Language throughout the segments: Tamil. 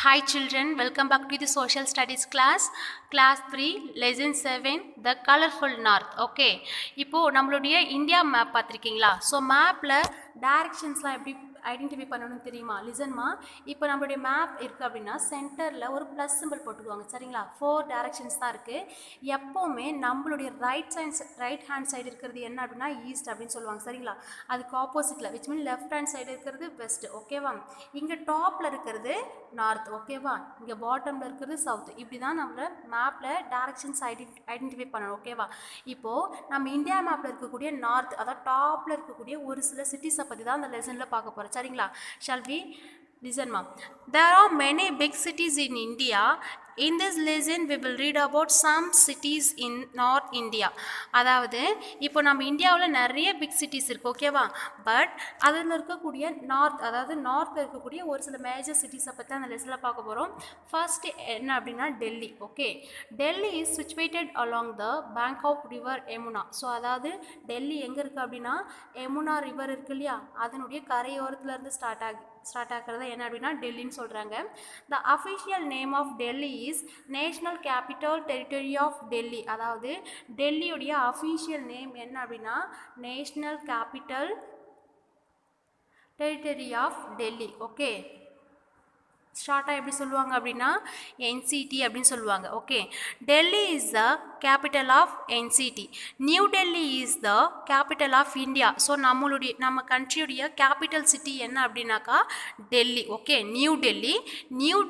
Hi children, welcome back to the social studies class 3 lesson 7 the colorful north. Okay, இப்போ நம்மளுடைய இந்தியா மேப் பார்த்துருக்கீங்களா? ஸோ மேப்பில் டைரக்ஷன்ஸ்லாம் எப்படி ஐடென்டிஃபை பண்ணணும்னு தெரியுமா? லிசன்மா, இப்போ நம்மளுடைய மேப் இருக்குது அப்படின்னா சென்டரில் ஒரு ப்ளஸ் சிம்பிள் போட்டுக்குவாங்க, சரிங்களா? 4 டைரக்ஷன்ஸ் தான் இருக்குது. எப்போவுமே நம்மளுடைய ரைட் ஹேண்ட் சைடு இருக்கிறது என்ன அப்படின்னா ஈஸ்ட் அப்படின்னு சொல்லுவாங்க, சரிங்களா? அதுக்கு ஆப்போசிட்டில் which mean left hand side இருக்கிறது வெஸ்ட், ஓகேவா? இங்கே டாப்பில் இருக்கிறது நார்த், ஓகேவா? இங்கே பாட்டமில் இருக்கிறது சவுத். இப்படி தான் நம்மள மேப்பில் டைரக்ஷன்ஸ் ஐடென்டிஃபை பண்ணணும், ஓகேவா? இப்போது நம்ம இந்தியா மேப்பில் இருக்கக்கூடிய நார்த், அதாவது டாப்பில் இருக்கக்கூடிய ஒரு சில சிட்டிஸை பற்றி தான் அந்த லெசனில் பார்க்க போகிறோம், சரிங்களா? Shall we listen, ma'am? There are many big cities in India. In this lesson we will read about some cities in North India. அதாவது இப்போ நம்ம இந்தியாவில் நிறைய பிக் சிட்டிஸ் இருக்குது, ஓகேவா? பட் அதில் இருக்கக்கூடிய நார்த், அதாவது நார்த்தில் இருக்கக்கூடிய ஒரு சில மேஜர் சிட்டிஸை பற்றி அந்த லெசனில் பார்க்க போகிறோம். ஃபர்ஸ்ட் என்ன அப்படின்னா Delhi. Okay, Delhi is situated along the bank of river Yamuna. So அதாவது டெல்லி எங்கே இருக்குது அப்படின்னா யமுனா ரிவர் இருக்கு இல்லையா, அதனுடைய கரையோரத்துலேருந்து ஸ்டார்ட் ஆகிறது என்ன அப்படின்னா டெல்லின்னு சொல்கிறாங்க. The official name of Delhi is national capital territory of Delhi. அதாவது டெல்லியுடைய அஃபிஷியல் நேம் என்ன அப்படின்னா national capital territory of Delhi. Okay, ஷார்ட்டாக எப்படி சொல்லுவாங்க அப்படின்னா என்சிடி அப்படின்னு சொல்லுவாங்க. Okay, Delhi is the capital of NCT. New Delhi is the capital of India. So நம்ம கண்ட்ரியுடைய கேபிட்டல் சிட்டி என்ன அப்படின்னாக்கா டெல்லி. ஓகே, நியூ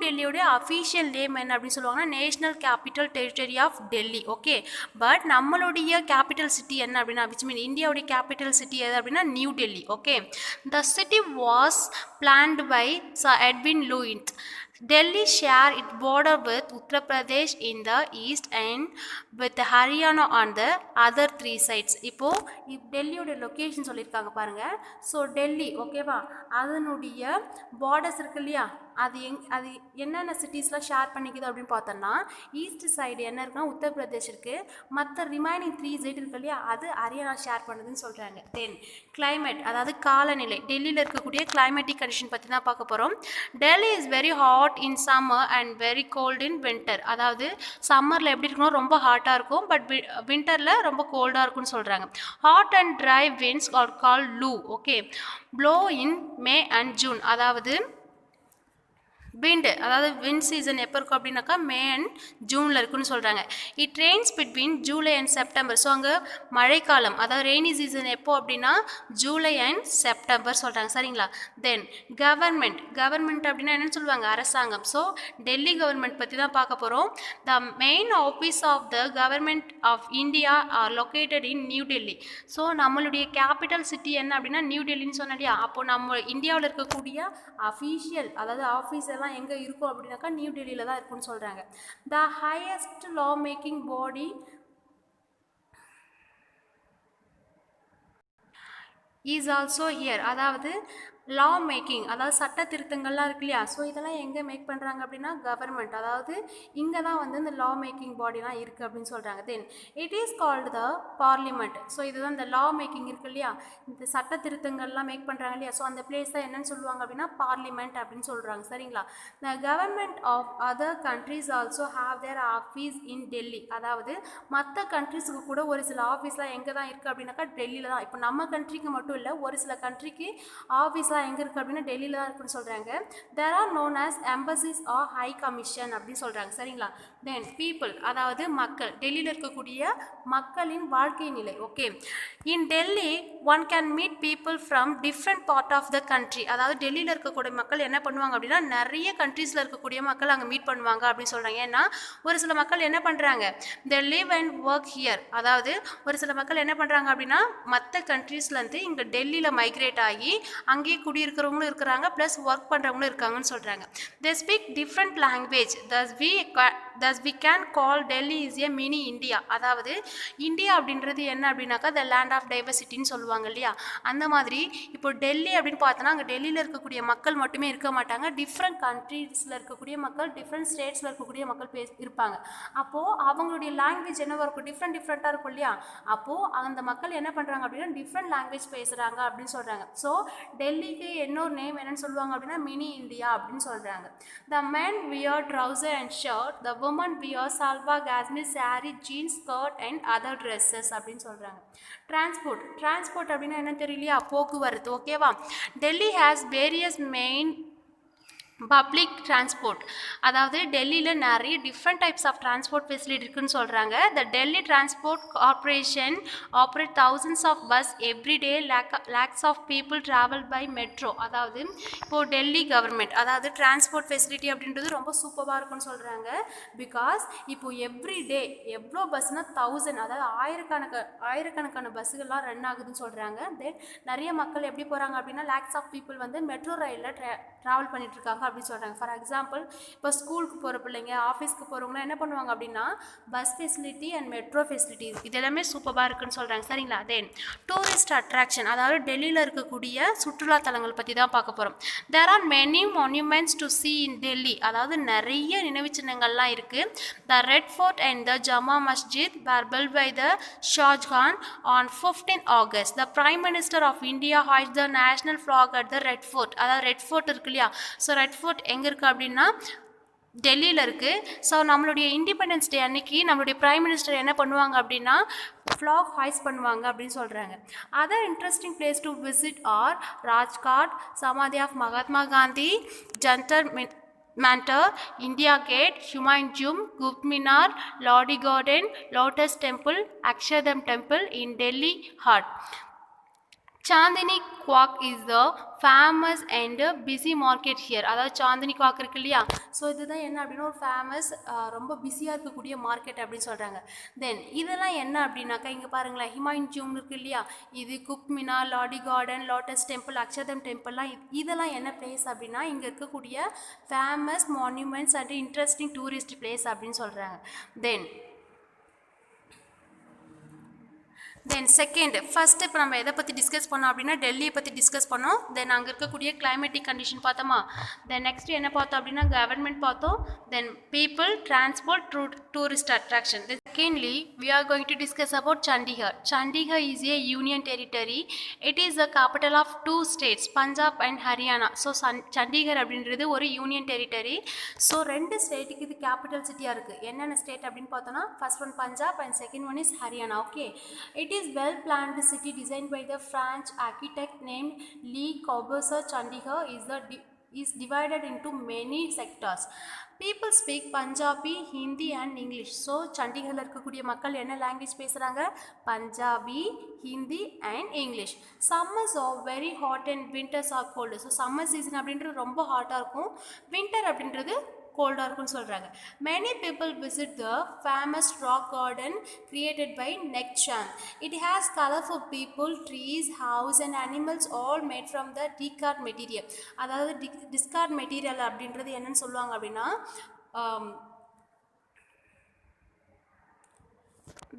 டெல்லியோடைய அஃபீஷியல் நேம் என்ன அப்படின்னு சொல்லுவாங்கன்னா national capital territory of Delhi. Okay, but நம்மளுடைய கேபிட்டல் சிட்டி என்ன அப்படின்னா விச் மீன் இந்தியாவுடைய கேபிட்டல் சிட்டி எது அப்படின்னா new Delhi. Okay, the city was planned by Sir Edwin Lutyens. Delhi share its border with Uttar Pradesh in the east and with Haryana on the other 3 sides. இப்போ டெல்லியோட லொக்கேஷன் சொல்லியிருக்காங்க பாருங்க. ஸோ டெல்லி, ஓகேவா, அதனுடைய பார்டர்ஸ் இருக்கு இல்லையா, அது என்னென்ன சிட்டிஸ்லாம் ஷேர் பண்ணிக்குது அப்படின்னு பார்த்தோம்னா ஈஸ்ட் சைடு என்ன இருக்குன்னா உத்தரப்பிரதேஷ் இருக்குது, மற்ற ரிமைனிங் 3 சைடு இருக்கு இல்லையா அது ஹரியானா ஷேர் பண்ணுதுன்னு சொல்கிறாங்க. தென் கிளைமேட், அதாவது காலநிலை, டெல்லியில் இருக்கக்கூடிய கிளைமேட்டிக் கண்டிஷன் பற்றி தான் பார்க்க போகிறோம். Delhi is very hot in summer and very cold in winter. அதாவது சம்மரில் எப்படி இருக்கணும் ரொம்ப ஹாட்டாக இருக்கும், பட் வின்டரில் ரொம்ப கோல்டாக இருக்கும்னு சொல்கிறாங்க. Hot and dry winds are called loo. Okay, blow in May and June. அதாவது விண்டு, அதாவது விண்ட் சீசன் எப்போ இருக்கும் அப்படின்னாக்கா மே அண்ட் ஜூனில் இருக்குன்னு சொல்கிறாங்க. It Reigns between July and September. So அங்கே மழைக்காலம், அதாவது ரெய்னி சீசன் எப்போ அப்படின்னா ஜூலை அண்ட் செப்டம்பர் சொல்கிறாங்க, சரிங்களா? தென் கவர்மெண்ட் அப்படின்னா என்னென்னு சொல்லுவாங்க அரசாங்கம். ஸோ டெல்லி கவர்மெண்ட் பற்றி தான் பார்க்க போகிறோம். The main office of the government of India are located in new Delhi. So நம்மளுடைய கேபிட்டல் சிட்டி என்ன அப்படின்னா நியூ டெல்லின்னு சொன்னாடியா, அப்போ நம்ம இந்தியாவில் இருக்கக்கூடிய அஃபீஷியல் அதாவது ஆஃபீஸ் எல்லாம் எங்கே இருக்கும் அப்படின்னாக்கா நியூ டெல்லியில் தான் இருக்குன்னு சொல்கிறாங்க. The highest law making body is also here. அதாவது லா மேக்கிங், அதாவது சட்ட திருத்தங்கள்லாம் இருக்கு இல்லையா, ஸோ இதெல்லாம் எங்கே மேக் பண்ணுறாங்க அப்படின்னா கவர்மெண்ட், அதாவது இங்கே தான் வந்து இந்த லா மேக்கிங் பாடிலாம் இருக்குது அப்படின்னு சொல்கிறாங்க. Then it is called the parliament. So இதுதான் இந்த லா மேக்கிங் இருக்கு இல்லையா, இந்த சட்ட திருத்தங்கள்லாம் மேக் பண்ணுறாங்க இல்லையா, ஸோ அந்த பிளேஸ் தான் என்னன்னு சொல்லுவாங்க அப்படின்னா பார்லிமெண்ட் அப்படின்னு சொல்கிறாங்க, சரிங்களா? The government of other countries also have their office in Delhi. அதாவது மற்ற கண்ட்ரிஸுக்கு கூட ஒரு சில ஆஃபீஸ்லாம் எங்கே தான் இருக்குது அப்படின்னாக்கா டெல்லியில் தான். இப்போ நம்ம கண்ட்ரிக்கு மட்டும் இல்லை, ஒரு சில கண்ட்ரிக்கு ஆஃபீஸ்லாம் எங்கே இருக்குது அப்படின்னா டெல்லியில் தான் இருக்குன்னு சொல்கிறாங்க. There are known as embassies or high commission அப்படின்னு சொல்கிறாங்க, சரிங்களா? தென் பீப்புள், அதாவது மக்கள், டெல்லியில் இருக்கக்கூடிய மக்களின் வாழ்க்கை நிலை. Okay, in Delhi one can meet people from different part of the country. அதாவது டெல்லியில் இருக்கக்கூடிய மக்கள் என்ன பண்ணுவாங்க அப்படின்னா நிறைய கண்ட்ரீஸில் இருக்கக்கூடிய மக்கள் அங்கே மீட் பண்ணுவாங்க அப்படின்னு சொல்கிறாங்க. ஏன்னா ஒரு சில மக்கள் என்ன பண்ணுறாங்க they live and work here. அதாவது ஒரு சில மக்கள் என்ன பண்ணுறாங்க அப்படின்னா மற்ற கண்ட்ரீஸ்லேருந்து இங்கே டெல்லியில் மைக்ரேட் ஆகி அங்கேயே குடியிருக்கிறவங்களும் இருக்கிறாங்க, ப்ளஸ் ஒர்க் பண்ணுறவங்களும் இருக்காங்கன்னு சொல்கிறாங்க. They speak different language, thus thus we can call Delhi is a mini India. அதாவது இந்தியா அப்படின்றது என்ன அப்படின்னாக்கா the land of diversity ன்னு சொல்லுவாங்க இல்லையா, அந்த மாதிரி இப்போ டெல்லி அப்படின்னு பார்த்தோன்னா அங்கே டெல்லியில் இருக்கக்கூடிய மக்கள் மட்டுமே இருக்க மாட்டாங்க, டிஃப்ரெண்ட் கண்ட்ரீஸில் இருக்கக்கூடிய மக்கள், டிஃப்ரெண்ட் ஸ்டேட்ஸில் இருக்கக்கூடிய மக்கள் இருப்பாங்க. அப்போது அவங்களுடைய லாங்குவேஜ் என்னவாக இருக்கும், டிஃப்ரெண்ட்டாக இருக்கும் இல்லையா. அப்போது அந்த மக்கள் என்ன பண்ணுறாங்க அப்படின்னா டிஃப்ரெண்ட் லாங்குவேஜ் பேசுகிறாங்க அப்படின்னு சொல்கிறாங்க. ஸோ டெல்லிக்கு இன்னொரு நேம் என்னன்னு சொல்லுவாங்க அப்படின்னா மினி இந்தியா அப்படின்னு சொல்கிறாங்க. The men wear trouser and shirt, the women wear salwar kashmir saree, jeans, skirt and other dresses அப்படின்னு சொல்கிறாங்க. டிரான்ஸ்போர்ட் அப்படின்னா என்ன தெரியலையா, போக்குவரத்து. ஓகேவா. Delhi has various main public transport. அதாவது டெல்லியில் நிறைய different types of transport facility இருக்குன்னு சொல்கிறாங்க. The Delhi transport corporation operate thousands of bus every day, lakhs of people travel by metro. அதாவது இப்போது டெல்லி கவர்மெண்ட் அதாவது டிரான்ஸ்போர்ட் ஃபெசிலிட்டி அப்படின்றது ரொம்ப சூப்பராக இருக்குன்னு சொல்கிறாங்க. பிகாஸ் இப்போது எவ்ரி டே எவ்வளோ பஸ்னால் 1000, அதாவது ஆயிரக்கணக்கான பஸ்ஸுகள்லாம் ரன் ஆகுதுன்னு சொல்கிறாங்க. தென் நிறைய மக்கள் எப்படி போகிறாங்க அப்படின்னா லேக்ஸ் ஆஃப் பீப்புள் வந்து மெட்ரோ ரயிலில் ட்ராவல் பண்ணிட்டுருக்காங்க அப்படின்னு சொல்கிறாங்க. ஃபார் எக்ஸாம்பிள் இப்போ ஸ்கூலுக்கு போகிற பிள்ளைங்க, ஆஃபீஸ்க்கு போகிறவங்களாம் என்ன பண்ணுவாங்க அப்படின்னா bus facility and metro facilities இது எல்லாமே சூப்பராக இருக்குன்னு சொல்கிறாங்க. சரிங்களா. தென் டூரிஸ்ட் அட்ராக்ஷன், அதாவது டெல்லியில் இருக்கக்கூடிய சுற்றுலா தலங்கள் பற்றி தான் பார்க்க போகிறோம். There are many monuments to see in Delhi. அதாவது நிறைய நினைவு சின்னங்கள்லாம் இருக்குது. The red fort and the Jama Masjid were built by the Shahjahan on 15 August. The Prime Minister of India hoisted the national flag at the Red Fort. அதாவது ரெட் ஃபோர்ட் இருக்கு இல்லையா. ஸோ ரெட் ஃபோர்ட் எங்கே இருக்குது அப்படின்னா டெல்லியில் இருக்குது. ஸோ நம்மளுடைய இண்டிபெண்டன்ஸ் டே அன்னைக்கு நம்மளுடைய பிரைம் மினிஸ்டர் என்ன பண்ணுவாங்க அப்படின்னா ஃப்ளாக் ஹாய்ஸ் பண்ணுவாங்க அப்படின்னு சொல்கிறாங்க. Other interesting place to visit are Rajghat, samadhi of Mahatma Gandhi, Jantar Mantar, India Gate, Humayun Tomb, Qutb Minar, Lodi Garden, Lotus Temple, Akshardham Temple in Delhi Heart. Chandni Chowk is the famous and busy market here. அதாவது சாந்தினி குவாக் இருக்கு இல்லையா. ஸோ இதுதான் என்ன அப்படின்னா ஒரு ஃபேமஸ் ரொம்ப பிஸியாக இருக்கக்கூடிய மார்க்கெட் அப்படின்னு சொல்கிறாங்க. தென் இதெல்லாம் என்ன அப்படின்னாக்கா இங்கே பாருங்களேன், ஹுமாயூன் டூம் இருக்கு இல்லையா, இது Qutub Minar, Lodhi garden, lotus temple, Akshardham டெம்பிள்லாம் இதெல்லாம் என்ன பிளேஸ் அப்படின்னா இங்கே இருக்கக்கூடிய famous monuments and interesting tourist place அப்படின்னு சொல்கிறாங்க. தென் செகண்ட் ஃபஸ்ட்டு இப்போ நம்ம எதை பற்றி டிஸ்கஸ் பண்ணோம் அப்படின்னா டெல்லியை பற்றி டிஸ்கஸ் பண்ணோம். தென் அங்கே இருக்கக்கூடிய கிளைமேட்டிக் கண்டிஷன் பார்த்தோமா. தென் நெக்ஸ்ட் என்ன பார்த்தோம் அப்படின்னா கவர்மெண்ட் பார்த்தோம். தென் people, transport, tourist attraction. Then secondly we are going to discuss about Chandigarh. Chandigarh is a union territory. It is the capital of 2 states, Punjab and Haryana. So Chandigarh அப்படின்றது ஒரு யூனியன் டெரிட்டரி. ஸோ 2 ஸ்டேட்டுக்கு இது கேபிட்டல் சிட்டியாக இருக்குது. என்னென்ன ஸ்டேட் அப்படின்னு பார்த்தோன்னா first one Punjab and second one is Haryana. Okay. It is well-planned city designed by the French architect named Le Corbusier. Chandigarh is divided into many sectors. People speak Punjabi, Hindi and English. So சண்டிகரில் இருக்கக்கூடிய மக்கள் என்ன லாங்குவேஜ் பேசுகிறாங்க, Punjabi, Hindi and English. Summers are very hot and winters are cold. So summer season அப்படின்றது ரொம்ப ஹாட்டாக இருக்கும், வின்டர் அப்படின்றது கோல்டாக இருக்குன்னு சொல்கிறாங்க. Many people visit the famous rock garden created by Nek Chand. It has colourful people, trees, house and animals all made from the discard material. அதாவது டிஸ்கார்ட் மெட்டீரியல் அப்படின்றது என்னன்னு சொல்லுவாங்க அப்படின்னா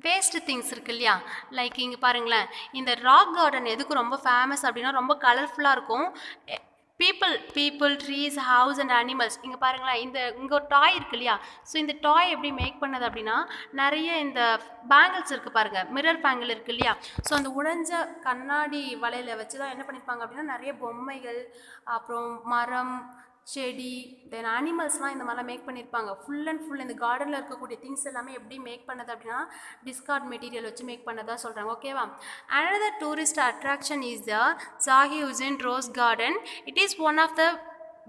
வேஸ்ட் திங்ஸ் இருக்கு இல்லையா. லைக் இங்கே பாருங்களேன், இந்த ராக் கார்டன் எதுக்கு ரொம்ப ஃபேமஸ் அப்படின்னா ரொம்ப கலர்ஃபுல்லாக இருக்கும். People, trees, house and animals. இங்கே பாருங்களேன், இங்கே ஒரு டாய் இருக்கு இல்லையா. ஸோ இந்த டாய் எப்படி மேக் பண்ணது அப்படின்னா நிறைய இந்த பேங்கிள்ஸ் இருக்குது பாருங்கள், மிரர் பேங்கிள் இருக்குது இல்லையா. ஸோ அந்த உடைஞ்ச கண்ணாடி வலையில் வச்சு தான் என்ன பண்ணியிருப்பாங்க அப்படின்னா நிறைய பொம்மைகள், அப்புறம் மரம், செடி, தென் அனிமல்ஸ்லாம் இந்த மாதிரிலாம் மேக் பண்ணியிருப்பாங்க. ஃபுல் அண்ட் ஃபுல் இந்த கார்டனில் இருக்கக்கூடிய திங்ஸ் எல்லாமே எப்படி மேக் பண்ணது அப்படின்னா டிஸ்கார்ட் மெட்டீரியல் வச்சு மேக் பண்ணதா சொல்கிறாங்க. ஓகேவா. another tourist attraction is the Zahir Hussain Rose Garden. It is one of the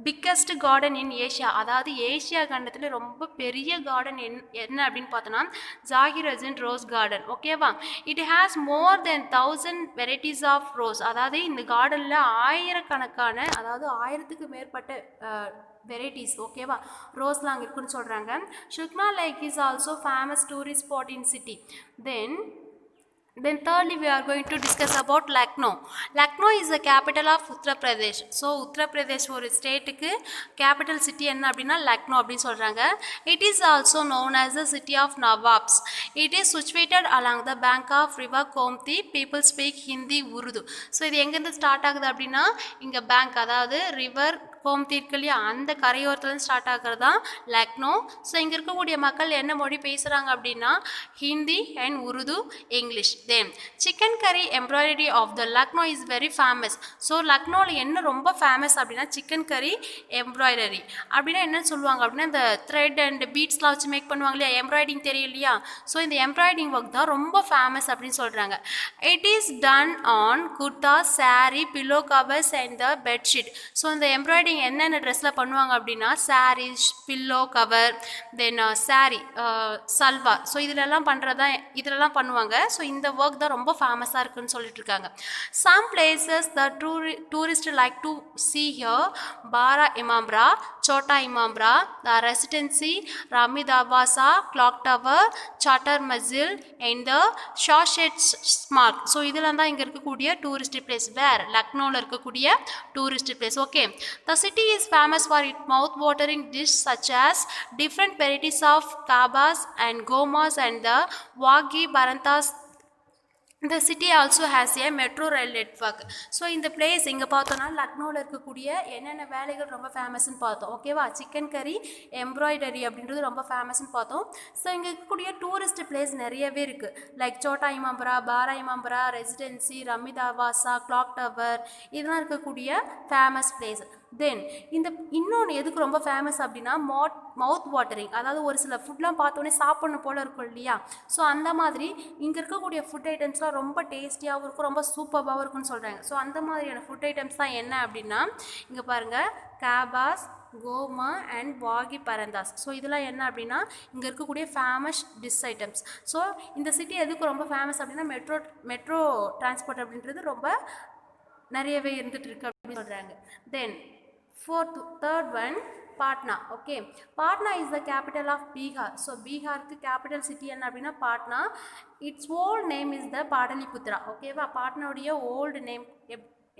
biggest garden in Asia. அதாவது ஏஷியா கண்டத்தில் ரொம்ப பெரிய கார்டன் என்ன அப்படின்னு பார்த்தோன்னா ஜாகிர் ஹுசைன் ரோஸ் கார்டன். ஓகேவா. It has more than 1000 varieties of rose. அதாவது இந்த கார்டனில் ஆயிரக்கணக்கான, அதாவது 1000க்கு மேற்பட்ட வெரைட்டிஸ், ஓகேவா, ரோஸ்லாம் அங்கே இருக்குன்னு சொல்கிறாங்க. Sukhna lake is also famous tourist spot in city. Then Then thirdly, we are going to discuss about Lucknow. Lucknow is the capital of Uttar Pradesh. So Uttar Pradesh ஒரு ஸ்டேட்டுக்கு capital city என்ன அப்படின்னா Lucknow அப்படின்னு சொல்கிறாங்க. It is also known as the city of Nawabs. It is situated along the bank of river Gomti. People speak Hindi, Urdu. So இது எங்கேருந்து ஸ்டார்ட் ஆகுது அப்படின்னா இங்கே பேங்க், அதாவது ரிவர் கோம்தி இருக்கு இல்லையா, அந்த கரையோரத்துலேருந்து ஸ்டார்ட் ஆகிறது தான் லக்னோ. ஸோ இங்கே இருக்கக்கூடிய மக்கள் என்ன மொழி பேசுகிறாங்க அப்படின்னா Hindi and Urdu, English. Then chikankari embroidery of the Lucknow is very famous. So லக்னோவில் என்ன ரொம்ப ஃபேமஸ் அப்படின்னா சிக்கன் கறி எம்ப்ராய்டரி. அப்படின்னா என்ன சொல்லுவாங்க அப்படின்னா இந்த த்ரெட் அண்ட் பீட்ஸ்லாம் வச்சு மேக் பண்ணுவாங்க இல்லையா, எம்ப்ராய்டிங் தெரியும் இல்லையா, ஸோ இந்த எம்ப்ராய்டிங் ஒர்க் தான் ரொம்ப ஃபேமஸ் அப்படின்னு சொல்கிறாங்க. It is done on kurta, sari, pillow covers and the bedsheet. So இந்த எம்ப்ராய்டிங் என்னென்ன ட்ரெஸ்ஸில் பண்ணுவாங்க அப்படின்னா saris, pillow cover, then sari, salwar. So இதிலெல்லாம் இதிலெல்லாம் பண்ணுவாங்க. ஸோ இந்த ஒர்க் தான் ரொம்ப ஃபேமஸாக இருக்குன்னு சொல்லிட்டு இருக்காங்க. Some places the tourist like to see here: Bara Imambara, Chota Imambara, the residency, Rumi Darwaza, clock tower, Chattar Manzil and the Shaheed Smarak. So இதெல்லாம் தான் இங்கே இருக்கக்கூடிய டூரிஸ்ட் பிளேஸ். வேர் லக்னோவில் இருக்கக்கூடிய tourist place. Okay, the city is famous for its mouth-watering dish such as different varieties of kabas and gomas and the wagi paranthas. The city also has a metro rail network. So இந்த பிளேஸ் இங்கே பார்த்தோன்னா லக்னோவில் இருக்கக்கூடிய என்னென்ன வேலைகள் ரொம்ப ஃபேமஸ்ன்னு பார்த்தோம். ஓகேவா, சிக்கன் கறி எம்ப்ராய்டரி அப்படின்றது ரொம்ப ஃபேமஸ்ன்னு பார்த்தோம். ஸோ இங்கே இருக்கக்கூடிய டூரிஸ்ட் பிளேஸ் நிறையவே இருக்குது. லைக் சோட்டா இமாம்பரா, பாரா இமாம்பரா, ரெசிடென்சி, ரமி தவாசா, கிளாக் டவர், இதெல்லாம் இருக்கக்கூடிய ஃபேமஸ் பிளேஸ். தென் இந்த இன்னொன்று எதுக்கு ரொம்ப ஃபேமஸ் அப்படின்னா மவுத் வாட்டரிங், அதாவது ஒரு சில ஃபுட்லாம் பார்த்தோன்னே சாப்பிட்ணும் போல் இருக்கும் இல்லையா, ஸோ அந்த மாதிரி இங்கே இருக்கக்கூடிய ஃபுட் ஐட்டம்ஸ்லாம் ரொம்ப டேஸ்டியாகவும் இருக்கும், ரொம்ப சூப்பராகவும் இருக்கும்னு சொல்கிறாங்க. ஸோ அந்த மாதிரியான ஃபுட் ஐட்டம்ஸ் தான் என்ன அப்படின்னா இங்கே பாருங்கள், காபாஸ், கோமா அண்ட் வாகி பரந்தாஸ். ஸோ இதெல்லாம் என்ன அப்படின்னா இங்கே இருக்கக்கூடிய ஃபேமஸ் டிஷ் ஐட்டம்ஸ். ஸோ இந்த சிட்டி எதுக்கு ரொம்ப ஃபேமஸ் அப்படின்னா மெட்ரோ டிரான்ஸ்போர்ட் அப்படின்றது ரொம்ப நிறையவே இருந்துகிட்டு இருக்கு அப்படின்னு சொல்கிறாங்க. தென் third one, Patna. Okay, Patna is the capital of Bihar. So Bihar ku capital city enna appadina Patna. Its old name is the Padaliputra. Okay va, Patna udiya old name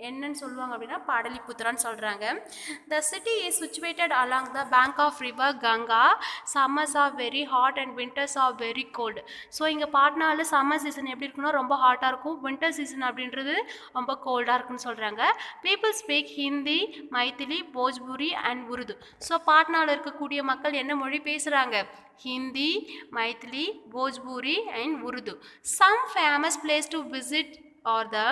என்னன்னு சொல்லுவாங்க அப்படின்னா பாடலிபுத்திரான்னு சொல்கிறாங்க. The city is situated along the bank of river Ganga. Summers are very hot and winters are very cold. So இங்கே பாட்னாவில் சம்மர் சீசன் எப்படி இருக்குன்னா ரொம்ப ஹாட்டாக இருக்கும், வின்டர் சீசன் அப்படின்றது ரொம்ப கோல்டாக இருக்குன்னு சொல்கிறாங்க. People speak Hindi, Maithili, Bhojpuri and Urdu. So பாட்னாவில் இருக்கக்கூடிய மக்கள் என்ன மொழி பேசுகிறாங்க? Hindi, Maithili, Bhojpuri and Urdu. Some famous place to visit are the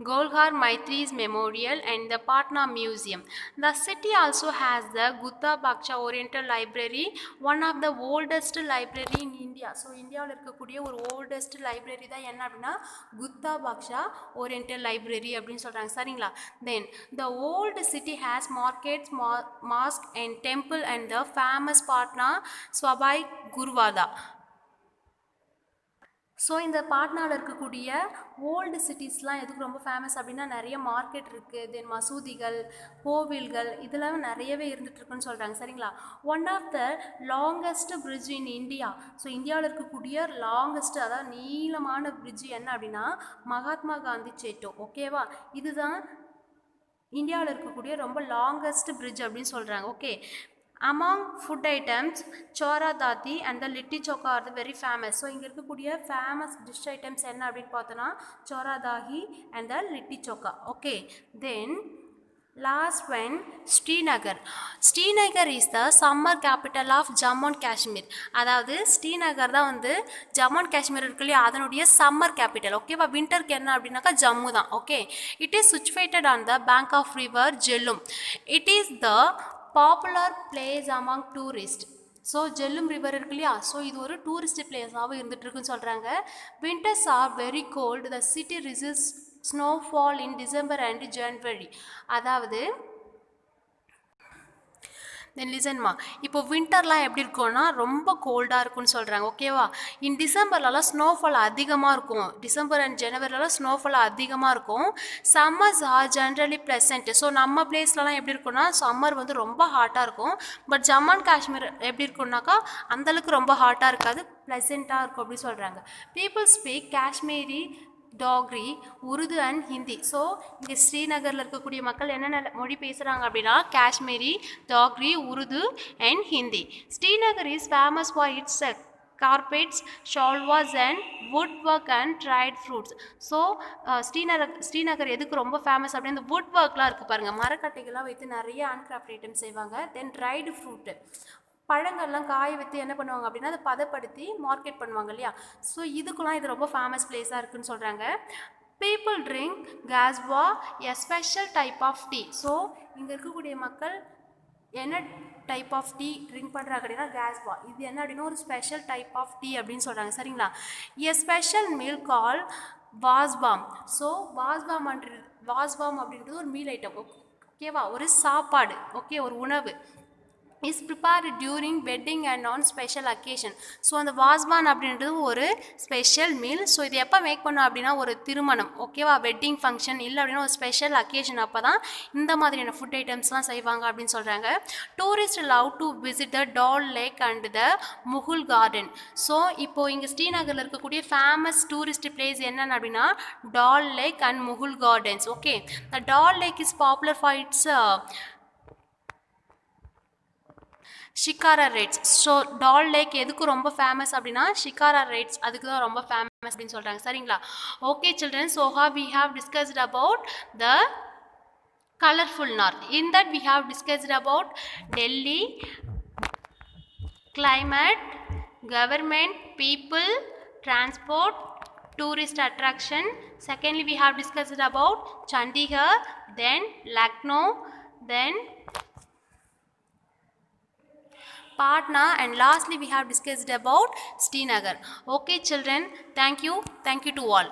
Golghar Maitri's Memorial and the Patna Museum. The city also has the Gutta Baksha Oriental Library, one of the oldest library in India. So இந்தியாவில் இருக்கக்கூடிய ஒரு oldest library தான் என்ன அப்படின்னா குத்தா பாக்ஷா ஓரியன்டல் லைப்ரரி அப்படின்னு சொல்கிறாங்க. சரிங்களா? Then the old city has markets, mosque and temple and the famous Patna Swabai Gurwada. So இந்த பாட்னாவில் இருக்கக்கூடிய ஓல்டு சிட்டிஸ்லாம் எதுக்கு ரொம்ப ஃபேமஸ் அப்படின்னா நிறைய மார்க்கெட் இருக்குது, தென் மசூதிகள், கோவில்கள் இதெல்லாம் நிறையவே இருந்துகிட்ருக்குன்னு சொல்கிறாங்க. சரிங்களா? One of the longest bridge in India. So இந்தியாவில் இருக்கக்கூடிய லாங்கஸ்ட், அதாவது நீளமான பிரிட்ஜ் என்ன அப்படின்னா மகாத்மா காந்தி சேட்டோ. ஓகேவா, இதுதான் இந்தியாவில் இருக்கக்கூடிய ரொம்ப லாங்கஸ்ட் பிரிட்ஜ் அப்படின்னு சொல்கிறாங்க. Okay, among food items chora dati and the litti chokha are the very famous. So இங்கே இருக்கக்கூடிய ஃபேமஸ் டிஷ் ஐட்டம்ஸ் என்ன அப்படின்னு பார்த்தோன்னா chura dahi and the litti chokha. Okay, then last one Srinagar. Srinagar is the summer capital of Jammu and Kashmir. அதாவது ஸ்ரீநகர் தான் வந்து ஜம்மு அண்ட் காஷ்மீர் இருக்கு இல்லையா, அதனுடைய சம்மர் கேபிட்டல். ஓகேவா, வின்டருக்கு என்ன அப்படின்னாக்கா ஜம்மு தான். Okay, it is situated on the bank of river Jhelum. It is the popular place among tourist. So Jhelum river இருக்கு இல்லையா, ஸோ இது ஒரு டூரிஸ்ட் பிளேஸாகவும் இருந்துகிட்ருக்குன்னு சொல்கிறாங்க. Winters are very cold. The city receives snowfall in December and January. அதாவது தென் லிசன்மா. இப்போ வின்டர்லாம் எப்படி இருக்கும்னா ரொம்ப கோல்டாக இருக்கும்னு சொல்கிறாங்க. ஓகேவா? இன் டிசம்பர்லலாம் ஸ்னோஃபால் அதிகமாக இருக்கும். டிசம்பர் அண்ட் ஜனவரிலலாம் ஸ்னோஃபால் அதிகமாக இருக்கும். Summers are generally pleasant. So நம்ம பிளேஸ்லலாம் எப்படி இருக்கும்னா சம்மர் வந்து ரொம்ப ஹாட்டாக இருக்கும். பட் ஜம்மு அண்ட் காஷ்மீர் எப்படி இருக்கும்னாக்கா அந்தளவுக்கு ரொம்ப ஹாட்டாக இருக்காது, ப்ளசண்ட்டாக இருக்கும் அப்படி சொல்கிறாங்க. People speak Kashmiri, Dogri, Urdu and Hindi. So இங்கே ஸ்ரீநகரில் இருக்கக்கூடிய மக்கள் என்னென்ன மொழி பேசுகிறாங்க அப்படின்னா Kashmiri, Dogri, Urdu and Hindi. Srinagar is famous for its carpets, shalwas and woodwork and dried fruits. So Srinagar எதுக்கு ரொம்ப ஃபேமஸ் அப்படின்னா இந்த வுட் ஒர்க்லாம் இருக்குது பாருங்கள், மரக்கட்டைகள்லாம் வைத்து நிறைய ஹேண்ட்கிராஃப்ட் ஐட்டம் செய்வாங்க. தென் ட்ரைடு ஃப்ரூட்டு, பழங்கள்லாம் காய வைத்து என்ன பண்ணுவாங்க அப்படின்னா அதை பதப்படுத்தி மார்க்கெட் பண்ணுவாங்க இல்லையா. ஸோ இதுக்கெல்லாம் இது ரொம்ப ஃபேமஸ் பிளேஸாக இருக்குதுன்னு சொல்கிறாங்க. People drink kahwa, a special type of tea. So இங்கே இருக்கக்கூடிய மக்கள் என்ன டைப் ஆஃப் டீ ட்ரிங்க் பண்ணுறாங்க அப்படின்னா காஸ்வா. இது என்ன அப்படின்னா ஒரு ஸ்பெஷல் டைப் ஆஃப் டீ அப்படின்னு சொல்கிறாங்க. சரிங்களா? A special meal called Wazwan. So Wazwan அப்படின்றது ஒரு மீல் ஐட்டம். ஓகேவா? ஒரு சாப்பாடு, ஓகே, ஒரு உணவு is prepared during wedding and on special occasion. So அந்த வாஸ்பான் அப்படின்றது ஒரு ஸ்பெஷல் மீல். ஸோ இது எப்போ மேக் பண்ணோம் அப்படின்னா ஒரு திருமணம், ஓகேவா, வெட்டிங் ஃபங்க்ஷன் இல்லை அப்படின்னா ஒரு ஸ்பெஷல் அக்கேஷன் அப்போ தான் இந்த மாதிரியான ஃபுட் ஐட்டம்ஸ்லாம் செய்வாங்க அப்படின்னு சொல்கிறாங்க. Tourist love to visit the Dal lake and the Mughal garden. So இப்போது இங்கே ஸ்ரீநகரில் இருக்கக்கூடிய ஃபேமஸ் டூரிஸ்ட் பிளேஸ் என்னென்னு அப்படின்னா Dal lake and Mughal gardens. Okay, the Dal lake is popular for its shikara rides. So Dal lake எதுக்கு ரொம்ப ஃபேமஸ் அப்படின்னா ஷிகாரா ரைட்ஸ், அதுக்கு தான் ரொம்ப ஃபேமஸ் அப்படின்னு சொல்கிறாங்க. சரிங்களா? Okay children, so we have discussed about the colorful north. In that we have discussed about Delhi, climate, government, people, transport, tourist attraction. Secondly we have discussed about Chandigarh, then Lucknow, then Patna, and lastly we have discussed about Srinagar. Okay children, thank you to all.